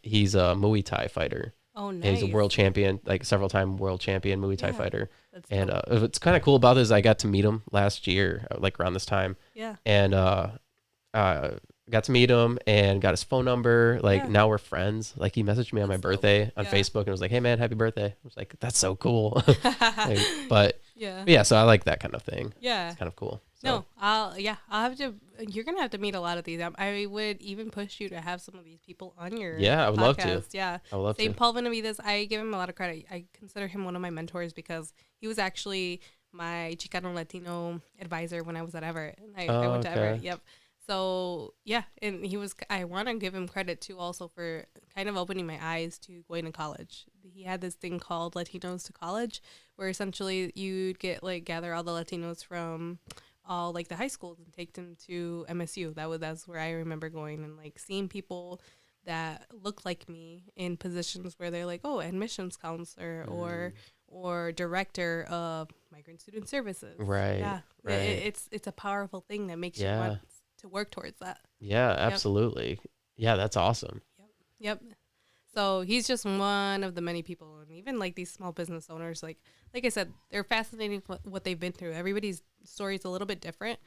he's a Muay Thai fighter. Oh, nice. And he's a world champion, like several-time world champion Muay Thai fighter. That's and dope. what's kind of cool about this is I got to meet him last year, like around this time. Yeah. And got to meet him and got his phone number. Like now we're friends. Like he messaged me on my birthday on Facebook and was like, "Hey man, happy birthday." I was like, "That's so cool." But yeah, so I like that kind of thing. Yeah. It's kind of cool. So. No, I'll have to, you're going to have to meet a lot of these. I would even push you to have some of these people on your I would love to. podcast. Yeah. I would love to. St. Paul Benavides, I give him a lot of credit. I consider him one of my mentors, because he was actually my Chicano Latino advisor when I was at Everett. I went to Everett. Yep. So yeah, and I want to give him credit too, also for kind of opening my eyes to going to college. He had this thing called Latinos to College, where essentially you'd gather all the Latinos from all like the high schools and take them to MSU. That's where I remember going and like seeing people that look like me in positions where they're like, oh, admissions counselor or director of migrant student services. Right. Yeah. Right. It's a powerful thing that makes you want to work towards that. Yeah, absolutely. Yeah, that's awesome. Yep. So he's just one of the many people, and even like these small business owners, like I said, they're fascinating what they've been through. Everybody's story is a little bit different,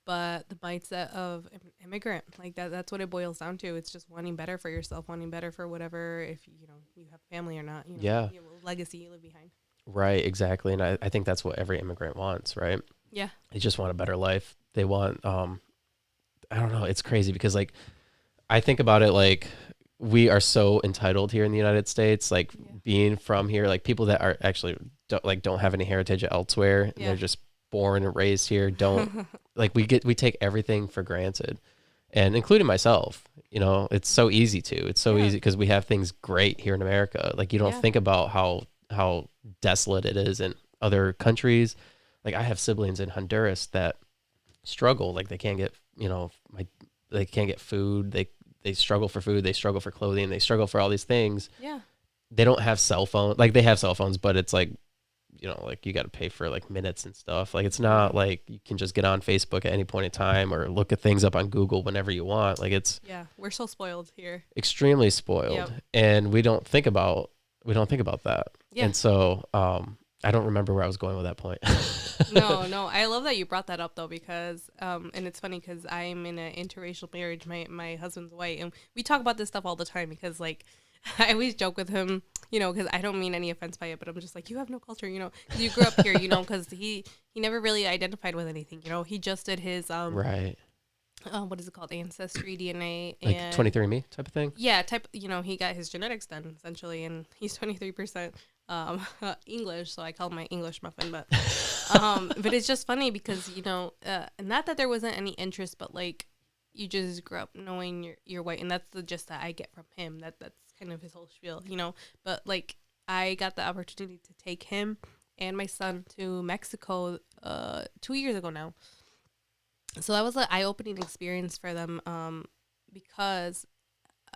but the mindset of immigrant, like that's what it boils down to. It's just wanting better for yourself, wanting better for whatever, if you have family or not, legacy you leave behind. Right, exactly. And I think that's what every immigrant wants, right? Yeah. They just want a better life. They want, I don't know, it's crazy because like, I think about it like, we are so entitled here in the United States, like Yeah. being from here, like people that are actually don't have any heritage elsewhere and Yeah. they're just born and raised here, don't like we take everything for granted, and including myself, it's so easy it's so Yeah. easy because we have things great here in America. Like you don't Yeah. think about how desolate it is in other countries. Like I have siblings in Honduras that struggle, like they can't get, they can't get food. They struggle for food, they struggle for clothing, they struggle for all these things. Yeah. They don't have cell phones. Like they have cell phones, but it's like, like you got to pay for like minutes and stuff. Like it's not like you can just get on Facebook at any point in time or look at things up on Google whenever you want. Like it's Yeah. We're so spoiled here. extremely spoiled, Yep. and we don't think about that. Yeah. And so I don't remember where I was going with that point. No. I love that you brought that up though, because and it's funny because I'm in an interracial marriage. My husband's white, and we talk about this stuff all the time because like I always joke with him, because I don't mean any offense by it, but I'm just like, you have no culture, 'cause you grew up here, because he never really identified with anything, he just did his Right. what is it called, ancestry DNA, Like and 23andMe type of thing. yeah, he got his genetics done essentially, and he's 23% English, so I call him my English muffin, but it's just funny because not that there wasn't any interest, but like you just grew up knowing you're white, and that's the gist that I get from him. That's kind of his whole spiel, But like I got the opportunity to take him and my son to Mexico 2 years ago now. So that was an eye-opening experience for them, because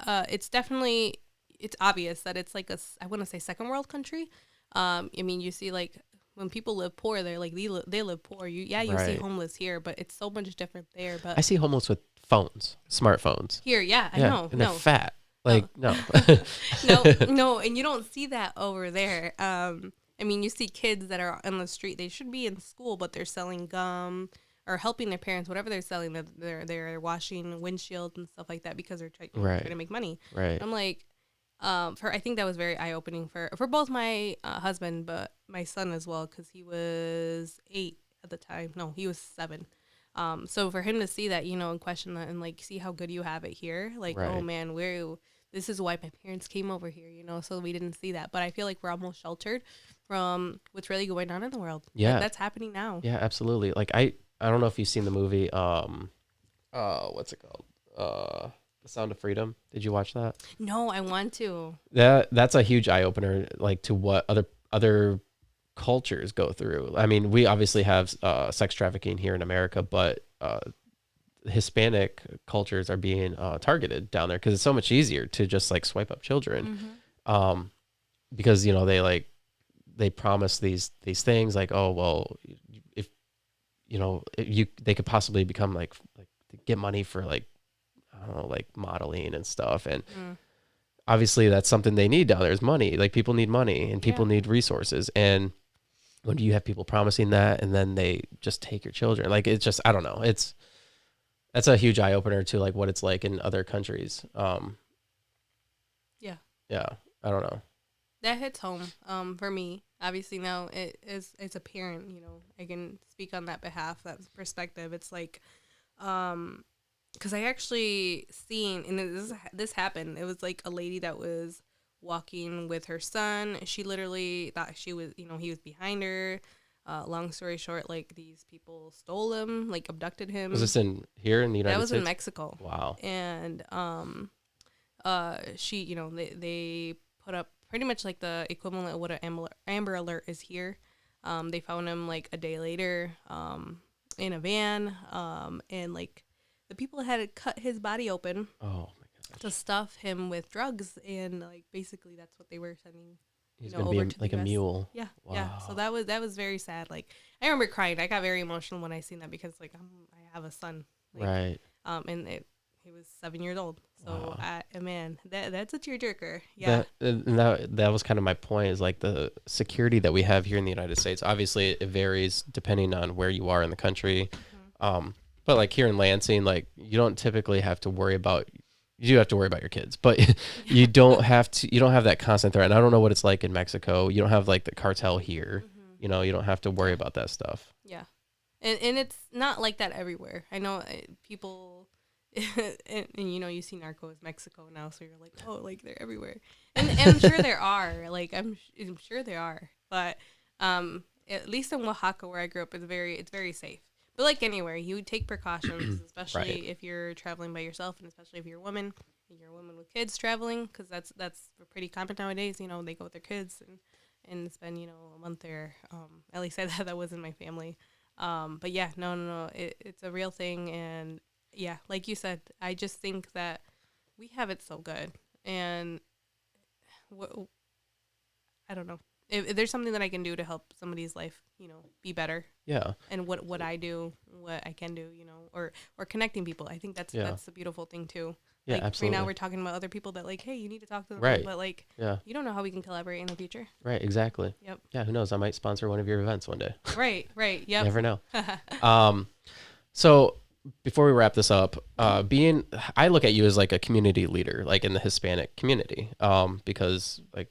it's obvious that it's like I want to say second world country. I mean, you see like when people live poor, they're like they live poor. You see Right. homeless here, but it's so much different there. But I see homeless with phones, smartphones. here, yeah, I Yeah, know, and they're no, fat. Like no. no, and you don't see that over there. I mean, you see kids that are on the street. They should be in school, but they're selling gum or helping their parents, whatever they're selling. They're washing windshields and stuff like that because they're trying Right. to make money. Right. I'm like, I think that was very eye opening for both my husband, but my son as well, because he was 8 at the time. No, he was 7. So for him to see that, and question that and like see how good you have it here, like, Right. oh man, this is why my parents came over here, so we didn't see that. But I feel like we're almost sheltered from what's really going on in the world. Yeah. That's happening now. Yeah, absolutely. Like I don't know if you've seen the movie what's it called? The Sound of Freedom. Did you watch that? No, I want to. That's a huge eye opener, like to what other cultures go through. I mean, we obviously have sex trafficking here in America, but Hispanic cultures are being targeted down there because it's so much easier to just like swipe up children, because they promise these things like, oh well, if they could possibly become like get money for like, I don't know, like modeling and stuff, and obviously that's something they need down there is money. Like people need money and people need resources, and when you have people promising that and then they just take your children, like it's just, I don't know, that's a huge eye opener to like what it's like in other countries. Yeah, I don't know. That hits home for me. Obviously now it's a parent, I can speak on that behalf, that perspective. It's like, because I actually seen, and this happened. It was like a lady that was walking with her son. She literally thought she was, he was behind her. Long story short, like these people stole him, like abducted him. Was this here in the United States? That was in Mexico. Wow. And she, they put up pretty much like the equivalent of what an Amber Alert is here. They found him like a day later in a van, and like the people had cut his body open. Oh my gosh. To stuff him with drugs, and like basically that's what they were sending. He's gonna be like a mule. Yeah, wow. yeah. So that was very sad. Like I remember crying. I got very emotional when I seen that because like I have a son. Like, right. And he was 7 years old. So wow. Man, that's a tearjerker. Yeah. That was kind of my point, is like the security that we have here in the United States. Obviously it varies depending on where you are in the country. But like here in Lansing, like you don't typically have to worry about, you do have to worry about your kids, but you don't have that constant threat. And I don't know what it's like in Mexico. You don't have like the cartel here. You don't have to worry about that stuff. Yeah. And it's not like that everywhere. I know people and you know, you see Narcos Mexico now, so you're like, oh, like they're everywhere, and I'm sure there are, like I'm sure there are, but at least in Oaxaca where I grew up, it's very safe. But like anywhere, you take precautions, especially Right. if you're traveling by yourself, and especially if you're a woman and you're a woman with kids traveling, because that's pretty common nowadays. You know, they go with their kids and spend, you know, a month there. At least that was in my family. But yeah, no, it's a real thing, and yeah, like you said, I just think that we have it so good, and wh- I don't know if there's something that I can do to help somebody's life, you know, be better, Yeah. and what I do, what I can do, you know, or connecting people. I think Yeah. that's a beautiful thing too. Yeah, Like right now absolutely. we're talking about other people that like, hey, you need to talk to them, Right. but like Yeah. you don't know how we can collaborate in the future. Right. Exactly. Yep. Yeah. Who knows? I might sponsor one of your events one day. Right. Yep. Never know. Um, so before we wrap this up, I look at you as like a community leader, like in the Hispanic community, because like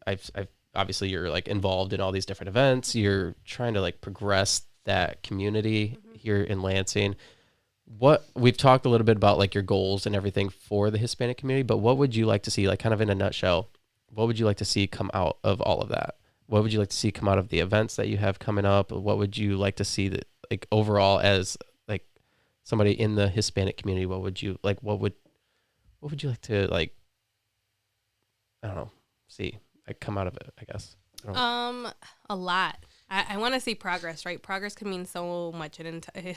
I've obviously you're like involved in all these different events. You're trying to like progress that community Mhm. here in Lansing. What we've talked a little bit about like your goals and everything for the Hispanic community, but what would you like to see, like kind of in a nutshell, what would you like to see come out of all of that? What would you like to see come out of the events that you have coming up? What would you like to see that like overall as like somebody in the Hispanic community, what would you like, what would you like to like, I don't know, see like come out of it, I guess. I don't, A lot. I want to see progress, right? Progress can mean so much. It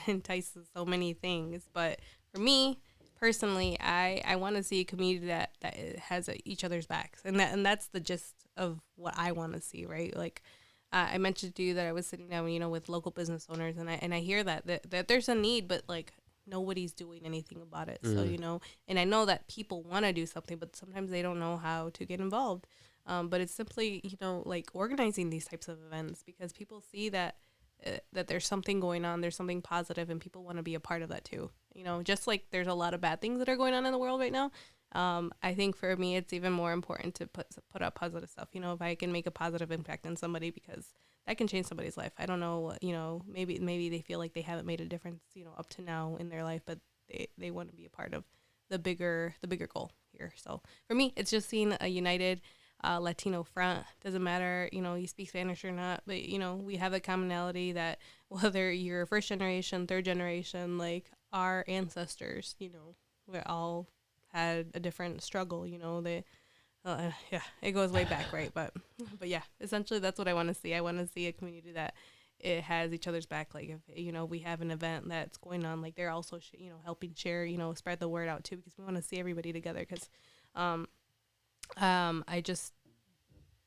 entices so many things. But for me personally, I want to see a community that has each other's backs, and that's the gist of what I want to see, right? Like I mentioned to you that I was sitting down, you know, with local business owners, and I hear that there's a need, but like nobody's doing anything about it. So mm, you know, and I know that people want to do something, but sometimes they don't know how to get involved. But it's simply, you know, like organizing these types of events because people see that there's something going on, there's something positive, and people want to be a part of that too. You know, just like there's a lot of bad things that are going on in the world right now. I think for me, it's even more important to put out positive stuff. You know, if I can make a positive impact on somebody, because that can change somebody's life. I don't know, you know, maybe they feel like they haven't made a difference, you know, up to now in their life, but they want to be a part of the bigger goal here. So for me, it's just seeing a united Latino front. Doesn't matter, you know, you speak Spanish or not, but you know, we have a commonality that whether you're first generation, third generation, like our ancestors, you know, we all had a different struggle. You know, yeah, it goes way back, right? But yeah, essentially that's what I want to see. I want to see a community that it has each other's back. Like if you know we have an event that's going on, like they're also you know helping share, you know, spread the word out too, because we want to see everybody together. Because um I just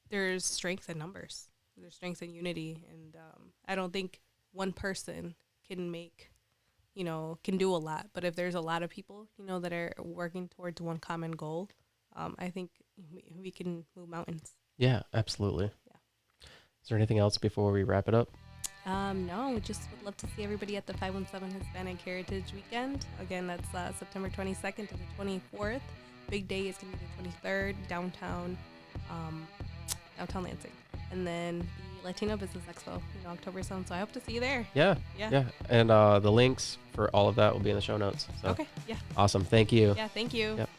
there's strength in numbers. There's strength in unity, and I don't think one person can make can do a lot. But if there's a lot of people, you know, that are working towards one common goal, I think we can move mountains. yeah, absolutely. Yeah. Is there anything else before we wrap it up? No, just would love to see everybody at the 517 Hispanic Heritage Weekend. Again, that's September 22nd to the 24th. Big day is going to be the 23rd, um, downtown Lansing. And then the Latino Business Expo, you know, October 7th. So I hope to see you there. Yeah. Yeah. Yeah. And the links for all of that will be in the show notes. So Okay. Yeah. awesome. Thank you. Yeah. Thank you. Yep.